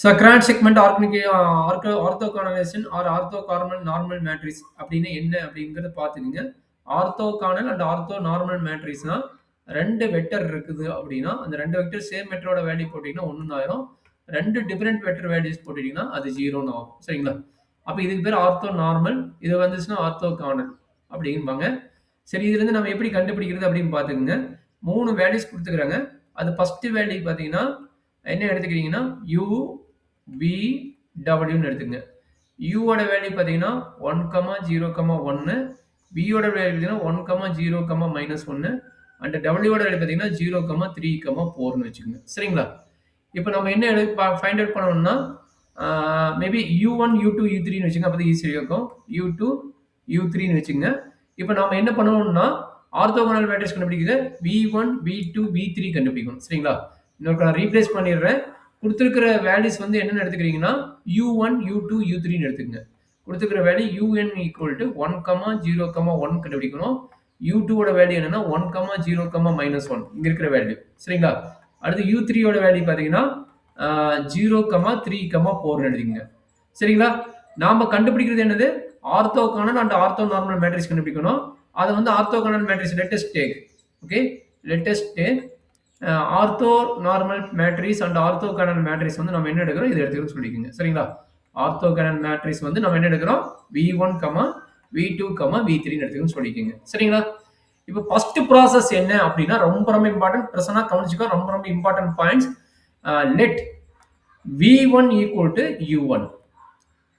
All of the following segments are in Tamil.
So Gram Schmidt orthogonalization or orthogonal normal matrix அப்படின்னு என்ன அப்படிங்கிறத பார்த்துக்குங்க. ஆர்த்தோகானல் அண்ட் ஆர்த்தோ நார்மல் மேட்ரிக்ஸ்னா 2 வெக்டர் இருக்குது அப்படின்னா, அந்த 2 வெக்டர் சேம் வெக்டரோட வேல்யூ போட்டீங்கன்னா 1ன்னு ஆயிரும். 2 டிஃபரெண்ட் வெக்டர் வேல்யூஸ் போட்டுட்டீங்கன்னா அது 0ன்னு ஆகும். சரிங்களா? அப்ப இதுக்கு பேர் ஆர்த்தோ நார்மல். இது வந்துச்சுன்னா ஆர்த்தோகானல் அப்படிம்பாங்க. சரி, இதுலேருந்து நம்ம எப்படி கண்டுபிடிக்கிறது அப்படின்னு பார்த்துக்குங்க. 3 வேல்யூஸ் குடுத்துக்கிறாங்க. அது ஃபர்ஸ்ட் வேல்யூ பார்த்தீங்கன்னா, என்ன எடுத்துக்கிறீங்கன்னா, u, v, w ன்னு எடுத்துக்கங்க. u ஓட வேல்யூ பார்த்தீங்கன்னா 1, 0, 1. v ஓட வேல்யூ பார்த்தீங்கன்னா 1, 0, -1 அண்ட் w ஓட வேல்யூ பார்த்தீங்கன்னா 0, 3, 4ன்னு வச்சுக்கோங்க. சரிங்களா? இப்போ நம்ம என்ன ஃபைண்ட் அவுட் பண்ணணும்னா, மேபி u1, u2, u3ன்னு வச்சுங்க. அப்பதான் ஈஸியா இருக்கும். u2, u3ன்னு வச்சுங்க. இப்போ நாம என்ன பண்ணணும்னா, ஆர்த்தோகோனல் மேட்ரிக்ஸ் கண்டுபிடிக்கிறது v1, v2, v3 கண்டுபிடிக்கணும். சரிங்களா? இன்னொரு நான் ரீப்ளேஸ் பண்ணிடுறேன். குடுத்திருக்கிற வேல்யூஸ் வந்து என்னன்னு எடுத்துக்கிறீங்கன்னா, u1, u2, u3ன்னு எடுத்துக்கங்க. குடுத்திருக்கிற வேல்யூ un = 1, 0, 1 கண்டுபிடிக்கணும். u2 ஓட வேல்யூ என்னன்னா 1, 0, -1 இங்க இருக்கிற வேல்யூ. சரிங்களா? அடுத்து u3 ஓட வேல்யூ பாத்தீங்கன்னா 0, 3, 4ன்னு எழுதிக்கங்க. சரிங்களா? நாம கண்டுபிடிக்கிறது என்னது? Orthogonal and ortho normal matrix கண்டுபிடிக்கணும். அத வந்து orthogonal matrix let us take. Okay? Let us take ortho normal matrix and orthogonal matrix வந்து நம்ம என்ன எடுக்கிறோம்? இத எடுத்துக்கிறோம்னு சொல்லிக்கங்க. சரிங்களா? ஆர்த்தோகோனல் மேட்ரிக்ஸ் வந்து நம்ம என்ன எடுக்கிறோம்? v1, v2, v3ன்னு எடுத்துக்கிறோம்னு சொல்லிக்கங்க. சரிங்களா? இப்போ ஃபர்ஸ்ட் ப்ராசஸ் என்ன அப்படின்னா ரொம்ப ரொம்ப இம்பார்ட்டன்ட். பிரசன்னா கவனிச்சுக்கோ. ரொம்ப ரொம்ப important points. Let v1 = u1.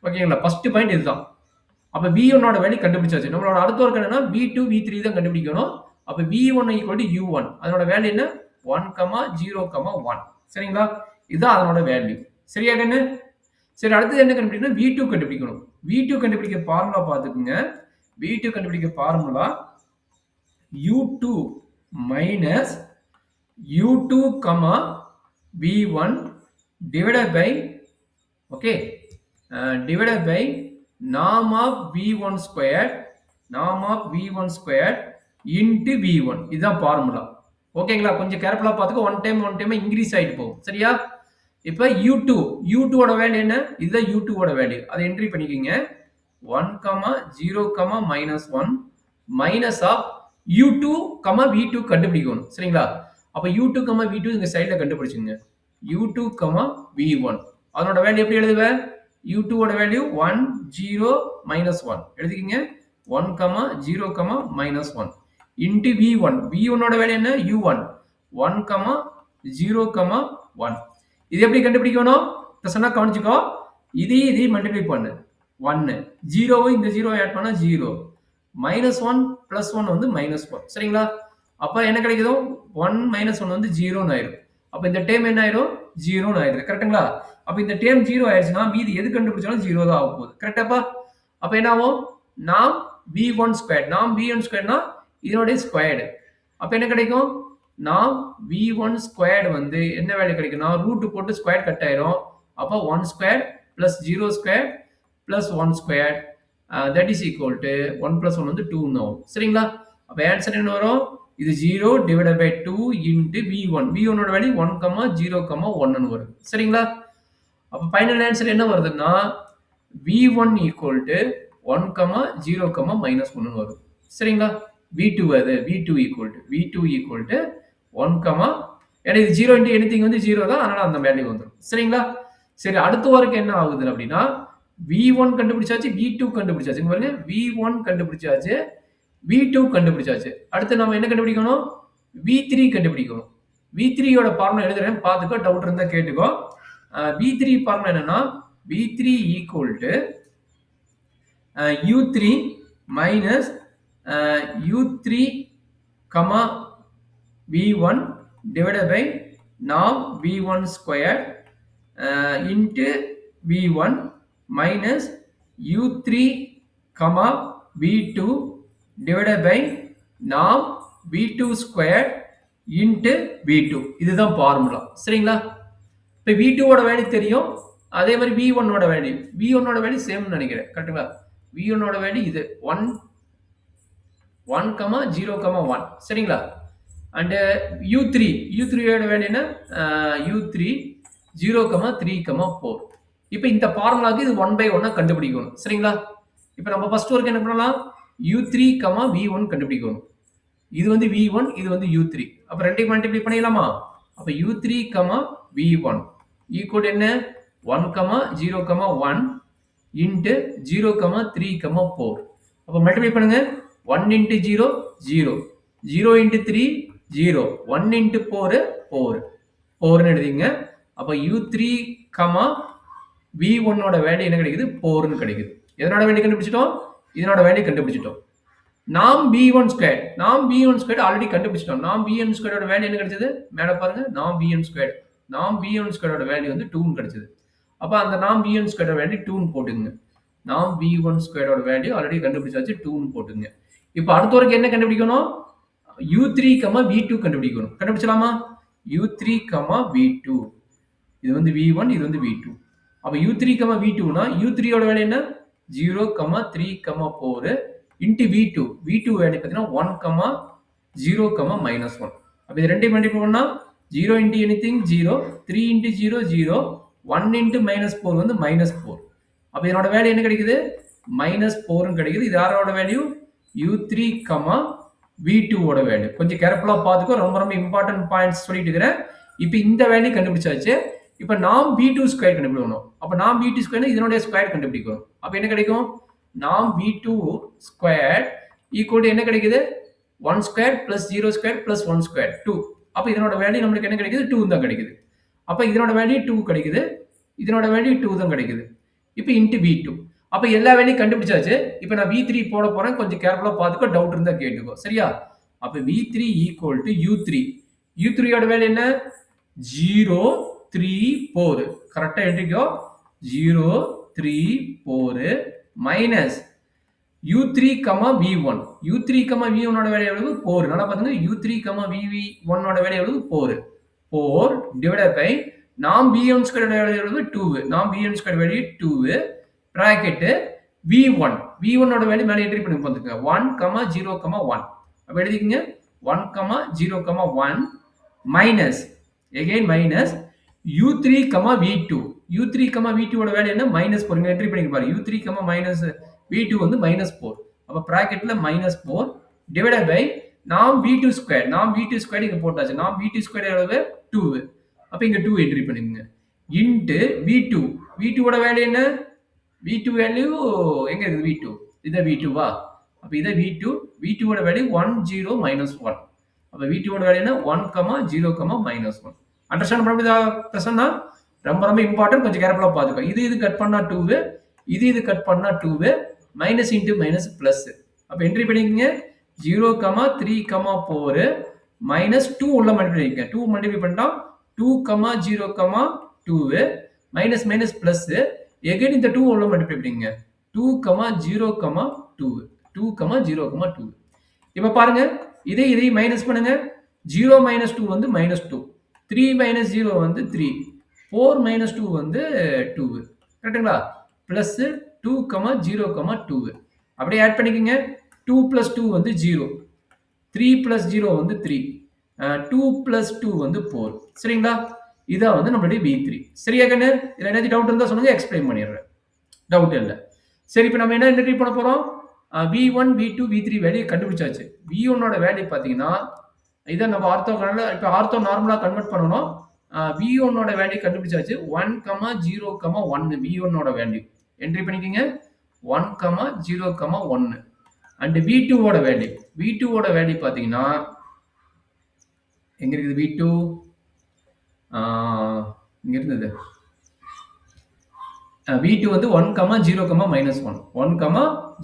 ஓகேங்களா? ஃபர்ஸ்ட் பாயிண்ட் இதுதான். அப்ப v1 ஓட வேல்யூ கண்டுபிடிச்சாச்சு. நம்மளோட அடுத்த ஒர்க் என்னன்னா v2, v3 தான் கண்டுபிடிக்கணும். அப்ப v1 = u1. அதனோட வேல்யூ என்ன? 1, 0, 1. சரிங்களா? இதுதான் அதனோட வேல்யூ. சரியா கண்ணு? சரி, அடுத்தது என்ன கண்டுபிடிக்கணும்? v2 கண்டுபிடிக்கணும். v2 கண்டுபிடிக்க ஃபார்முலா பாத்துக்குங்க. v2 கண்டுபிடிக்க formula u2 minus u2, v1 divided by divided by norm of v1 squared into v1. இதுதான் ஃபார்முலா. ஓகேங்களா? கொஞ்சம் கேர்ஃபுல்லா பாத்துக்கோ. ஒன் டைம் இன்கிரீஸ் ஆயிட்டு போகும். சரியா? இப்ப u2 ஓட வேல்யூ என்ன? இதுதான் u2 ஓட வேல்யூ. அதை என்ட்ரி பண்ணிக்கங்க. 1, 0, -1 minus of u2, v2 கண்டுபிடிக்கணும். சரிங்களா? அப்ப u2, v2 இந்த சைடுல கண்டுபிடிச்சுங்க. u2, v1 அதனோட வேல்யூ எப்படி எழுதுவ? u2 ஓட வேல்யூ 1, 0, -1 எழுதிக்கங்க. 1, 0, -1 into v1. v1 ஓட வேல்யூ என்ன? u1 1, 0, 1. இது எப்படி கண்டுபிடிக்கணும்? சொன்னா கவனிச்சுக்கோ. இதை மல்டிப்ளை பண்ணு. 1 0 இந்த 0 ஆட் பண்ணா 0 -1 +1 வந்து -1. சரிங்களா? அப்ப என்ன கிடைக்குதோ 1 -1 வந்து 0ன்னு ஆயிரும். அப்ப இந்த டேர்ம் என்ன ஆயிரும்? 0ன்னு ஆயிடுது. கரெக்ட்டுங்களா? அப்ப இந்த டேர்ம் 0 ஆயிடுச்சுன்னா மீதி எது கண்டுபிடிச்சாலும் 0 தான் ஆக போகுது. கரெக்டாப்பா? அப்ப என்ன ஆகும்? நாம் v1 ஸ்கொயர்ட். நாம் v1 ஸ்கொயர்ட்னா இதனுடைய ஸ்கொயர்டு. அப்ப என்ன கிடைக்கும்? நாம் v1 ஸ்கொயர்டு வந்து என்ன வேல்யூ கிடைக்கும்னா ரூட் போட்டு ஸ்கொயர் கட் ஆயிரும். அப்ப 1 square + 0 square + 1 square that is equal to 1 + 1 வந்து 2ன்னு ஆகும். சரிங்களா? அப்ப ஆன்சர் என்ன வரும்? இது 0 divided by 2 into v1. v1 ஓட வேல்யூ 1, 0, 1ன்னு வருது. சரிங்களா? அப்ப ஃபைனல் ஆன்சர் என்ன வருதுன்னா v1 = 1, 0, -1ன்னு வரும். சரிங்களா? v2 அது v2 = 1, ஏன்னா இது 0 into anything வந்து 0 தான். அதனால அந்த வேல்யூ வந்துரும். சரிங்களா? சரி, அடுத்த வரைக்கும் என்ன ஆகுது அப்படின்னா v1 கண்டுபிடிச்சாச்சு, v2 கண்டுபிடிச்சாச்சு. இங்க பாருங்க, v1 கண்டுபிடிச்சாச்சு, v2 கண்டுபிடிச்சாச்சு. அடுத்து நம்ம என்ன கண்டுபிடிக்கணும்? v3 கண்டுபிடிக்கணும். v3 யோட ஃபார்முலா எழுதுறேன், பாத்துக்கோ. டவுட் இருந்தா கேட்டுக்கோ. v3 ஃபார்முலா என்னன்னா v3 = u3 minus u3, v1 divided by now v1 squared into v1 minus u3, v2 divided by now v2 squared into v2. இதுதான் ஃபார்முலா. சரிங்களா? இப்ப v2 ஓட வேல்யூ தெரியும். அதே மாதிரி v1 ஓட வேல்யூ சேம்னு நினைக்கிறேன். கரெக்ட்டுங்களா? v1 ஓட வேல்யூ இது 1, 0, 1. சரிங்களா? அண்ட் u3 ஓட வேல்யூ என்ன? u3 0, 3, 4. இப்ப இந்த ஃபார்முலாக்கு இது 1 பை 1 கண்டுபிடிக்கணும். சரிங்களா? இப்ப நம்ம ஃபர்ஸ்ட் ஒர்க் என்ன பண்ணலாம்? U3, V1 கண்டுபிடிக்கணும். இது வந்து V1, இது வந்து U3. அப்ப ரெண்டையும் மல்டிப்ளை பண்ணிடலாமா? அப்ப U3, V1 ஈக்குவல் என்ன? 1, 0, 1 இன்ட்டு 0, 3, 4. அப்ப மல்டிப்ளை பண்ணுங்க. 1 இன்ட்டு 0, 0. 0 இன்ட்டு 3, 0. 1 இன்ட்டு 4, 4. 4ன்னு எழுதிங்க. அப்ப U3, V1 ஓட வேல்யூ என்ன கிடைக்குது? 4ன்னு கிடைக்குது. எதனோட வேல்யூ கண்டுபிடிச்சிட்டோம்? இதனோட வேல்யூ கண்டுபிடிச்சிட்டோம். நாம் B1 ஸ்கொயர். நாம் B1 ஸ்கொயர் ஆல்ரெடி கண்டுபிடிச்சிட்டோம். நாம் B1 ஸ்கொயரோட வேல்யூ என்ன கிடைச்சது? மேல பாருங்க. நாம் B1 ஸ்கொயர். நாம் B1 ஸ்கொயரோட வேல்யூ வந்து 2ன்னு கிடைச்சது. அப்ப அந்த நாம் B1 ஸ்கொயரோட வேல்யூ 2ன்னு போட்டுங்க. நாம் B1 ஸ்கொயரோட வேல்யூ ஆல்ரெடி கண்டுபிடிச்சாச்சு 2ன்னு போட்டுங்க. இப்ப அடுத்த வரைக்கும் என்ன கண்டுபிடிக்கணும்? U3, V2 கண்டுபிடிக்கணும். கண்டுபிடிச்சலாமா? U3, V2. இது வந்து V1, இது வந்து V2. அப்ப U3, V2னா U3 ஓட வேல்யூ என்ன? 0, 3, 4 இன்ட்டு V2. V2 வேல்யூ பார்த்தீங்கன்னா 1, 0, -1. அப்ப இது ரெண்டையும் மல்டிப்ளை பண்ணா 0 இன்ட்டு எனிதிங் 0, 3 இன்ட்டு 0, 0, 1 இன்ட்டு -4 வந்து -4. அப்ப இதனோட வேல்யூ என்ன கிடைக்குது? -4ன்னு கிடைக்குது. இது யாரோட வேல்யூ? U3, V2 ஓட வேல்யூ. கொஞ்சம் கேர்ஃபுல்லா பார்த்துக்கோ. ரொம்ப ரொம்ப இம்பார்ட்டன்ட் பாயிண்ட்ஸ் சொல்லிட்டு இருக்கிறேன். இப்ப இந்த வேல்யூ கண்டுபிடிச்சாச்சு. இப்ப நாம் B2 ஸ்கொயர் கண்டுபிடிக்கணும். அப்ப நாம் B2 ஸ்கொயர்னா இதனுடைய ஸ்கொயர் கண்டுபிடிக்கணும். அப்ப என்ன கிடைக்கும்? நாம் V2 ஸ்கொயர் ஈக்குவல் என்ன கிடைக்குது? 1 square plus 0 square plus 1 square 2. அப்ப இதனோட வேல்யூ நமக்கு என்ன கிடைக்குது? 2 தான் கிடைக்குது. அப்ப இதனோட வேல்யூ 2 கிடைக்குது. இதனோட வேல்யூ 2 தான் கிடைக்குது. இப்ப இன்ட்டு V2. அப்ப எல்லா வேல்யூ கண்டுபிடிச்சாச்சு. இப்ப நான் V3 போட போறேன். கொஞ்சம் கேர்ஃபுல்லா பார்த்துக்கோ. டவுட் இருந்தா கேட்டுக்கோ. சரியா? அப்ப V3 equal to U3. U3 ஓட வேல்யூ என்ன? 0, 3, 4. கரெக்டா எழுதிக்கோ. 0, 3, 4 minus U3, V1. U3, V1 ஓட வேல்யூ எவ்வளவு? 4. நல்லா பாருங்க. U3, V1 ஓட வேல்யூ எவ்வளவு? 4. 4 டிவைடட் பை நாம் B1 ஸ்கொயர் வேல்யூ எவ்வளவு? 2. நாம் B1 square value 2 bracket V1. V1 ஓட வேல்யூ மேல என்ட்ரி பண்ணி வந்துங்க. 1, 0, 1. அப்ப எழுதிக்கங்க. 1, 0, 1 minus again minus U3, V2. U3, V2 ஓட வேல்யூ என்ன? -4. இங்க என்ட்ரி பண்ணி பாருங்க. U3, மைனஸ் V2 வந்து -4. அப்ப பிராக்கெட்ல -4 டிவைடட் பை நாம் V2 ஸ்கொயர். நாம் V2 ஸ்கொயர் இங்க போட்டாச்சு. நாம் V2 ஸ்கொயர் எவ்வளவு? 2. அப்ப இங்க 2 என்ட்ரி பண்ணிக்கங்க. Into V2. V2 ஓட வேல்யூ என்ன? V2 வேல்யூ எங்க இருக்குது? V2. இத V2வா? அப்ப இத V2. V2 ஓட வேல்யூ 1, 0, -1. அப்ப V2 ஓட வேல்யூ என்ன? 1, 0, -1. அண்டர்ஸ்டாண்ட் பண்ண முடியுதா? பிரசன்னா ரொம்ப ரொம்ப இம்பார்ட்டன்ட். கொஞ்சம் கேர்ஃபுல்லா பாத்துக்கோ. இது கட் பண்ணா 2. இது கட் பண்ணா 2. Minus into minus plus. அப்ப என்ட்ரி பண்ணிக்கங்க. 0, 3, 4 மைனஸ் 2 உள்ள மல்டிப்ளை பண்ணிக்கங்க. 2 மல்டிப்ளை பண்ணா 2, 0, 2 மைனஸ் மைனஸ் பிளஸ் எகைன் இந்த 2 உள்ள மல்டிப்ளை பண்ணிக்கங்க. 2, 0, 2. 2, 0, 2. இப்ப பாருங்க. இதை மைனஸ் பண்ணுங்க. 0 minus 2 வந்து -2. 3 minus 0 வந்து 3. 4 minus 2 வந்து 2. கரெக்ட்டுங்களா? பிளஸ் 2, 0, 2. அப்படியே ஆட் பண்ணிக்கங்க. 2 plus 2 வந்து 0. 3 plus 0 வந்து 3. 2 plus 2 வந்து 4. சரிங்களா? இதான் வந்து நம்மளுடைய V3. சரியா கண்ணு? இதுல ஏதாச்சும் டவுட் இருந்தா சொல்லுங்க. எக்ஸ்பிளைன் பண்ணிடுறேன். டவுட் இல்ல. சரி, இப்ப நம்ம என்ன என்ட்ரி பண்ண போறோம்? V1, V2, V3 வேல்யூ கண்டுபிடிச்சாச்சு. V1 ஓட வேல்யூ பாத்தீங்கன்னா இதை நம்ம ஆர்த்தோகனல்ல இப்போ ஆர்த்தோ நார்மலா கன்வெர்ட் பண்ணணும். V1 ஓட வேல்யூ கண்டுபிடிச்சாச்சு. 1, 0, 1 V1 ஓட வேல்யூ என்ட்ரி பண்ணிக்கங்க. 1, 0, 1 அண்ட் V2 ஓட வேல்யூ. V2 ஓட வேல்யூ பாத்தீங்கன்னா எங்க இருக்குது? V2 இங்க இருந்தது. V2 வந்து 1, 0, -1. 1,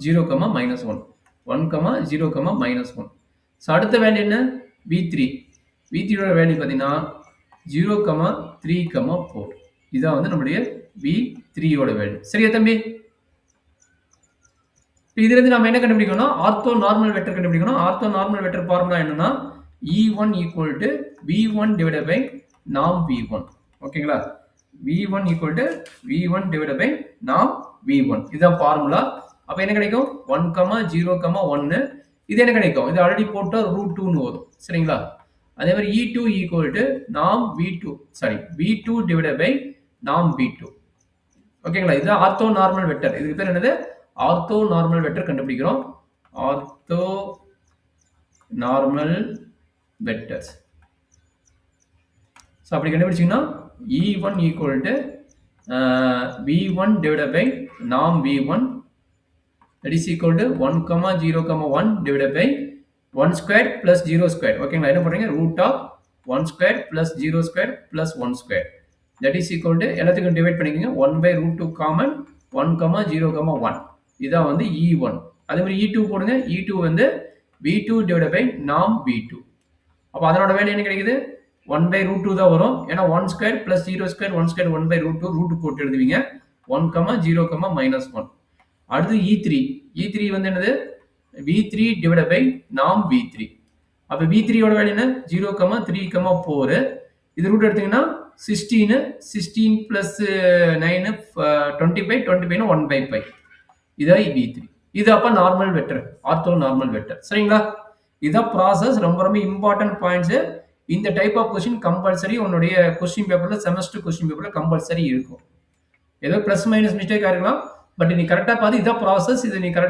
0, -1. 1, 0, -1. ஸோ அடுத்த வேல்யூ என்ன? V3. V3 ஓட வேல்யூ பார்த்தீங்கன்னா 0, 3, 4. இதான் வந்து நம்மளுடைய V3 ஓட வேல்யூ. சரியா தம்பி? இதுல இருந்து நம்ம என்ன கண்டுபிடிக்கணும்? ஆர்த்தோ நார்மல் வெக்டர் கண்டுபிடிக்கணும். ஆர்த்தோ நார்மல் வெக்டர் ஃபார்முலா என்னன்னா E1 equal to V1 divided by நாம் V1. ஓகேங்களா? V1 equal to V1 divided by நாம் V1. இதுதான் ஃபார்முலா. அப்ப என்ன கிடைக்கும்? 1, 0, 1. இது என்ன கிடைக்கும்? இது ஆல்ரெடி போட்டா √2ன்னு வரும். சரிங்களா? அதே மாதிரி E2 ஈக்குவல் டு நாம் V2 sorry V2 divided by நாம் V2. ஓகேங்களா? இதுதான் ஆர்த்தோ நார்மல் வெக்டர். இதுக்கு பேர் என்னது? ஆர்த்தோ நார்மல் வெக்டர் கண்டுபிடிக்கிறோம். Ortho normal vectors. ஸோ அப்படி கண்டுபிடிச்சிங்கன்னா E1 equal to V1 divided by norm V1 that is equal to 1, 0, 1 divided by 1 square plus 0 square. ஓகேங்களா? என்ன பண்றீங்க? root of 1 square plus 0 square plus 1 square. That is equal to எல்லாத்துக்கும் டிவைட் பண்ணிக்கங்க 1 by root 2 common 1, 0, 1. இதான் வந்து E1. அதே மாதிரி E2 போடுங்க. E2 வந்து V2 divided by norm V2. அப்போ அதனோட வேல்யூ என்ன கிடைக்குது? 1 by root 2 தான் வரும். ஏன்னா 1 square plus 0 square 1 square 1 by root 2 root போட்டு எழுதுவீங்க. 1, 0, -1. அடுத்து E3. E3 வந்து என்னது? V3 divided by norm V3. அப்ப V3 ஓட வேல்யூ என்ன? 0, 3, 4. இது ரூட் எடுத்தீங்கன்னா 16 16 plus 9 25 25 1 by 5. இதான் V3. இது அப்ப normal vector, ortho normal vector. சரிங்களா? இதான் ப்ராசஸ். ரொம்ப ரொம்ப இம்பார்ட்டன்ட் பாயிண்ட்ஸ். இந்த டைப் ஆஃப் கொஸ்டின் கம்பல்சரி உன்னுடைய கொஸ்டின் பேப்பர்ல செமஸ்டர் கொஸ்டின் பேப்பர்ல கம்பல்சரி இருக்கும். ஏதோ பிளஸ் மைனஸ் மிஸ்டேக்கா இருக்கலாம். பட் நீ கரெக்டா பார்த்து இதான் ப்ராசஸ். இது நீ கரெக்ட்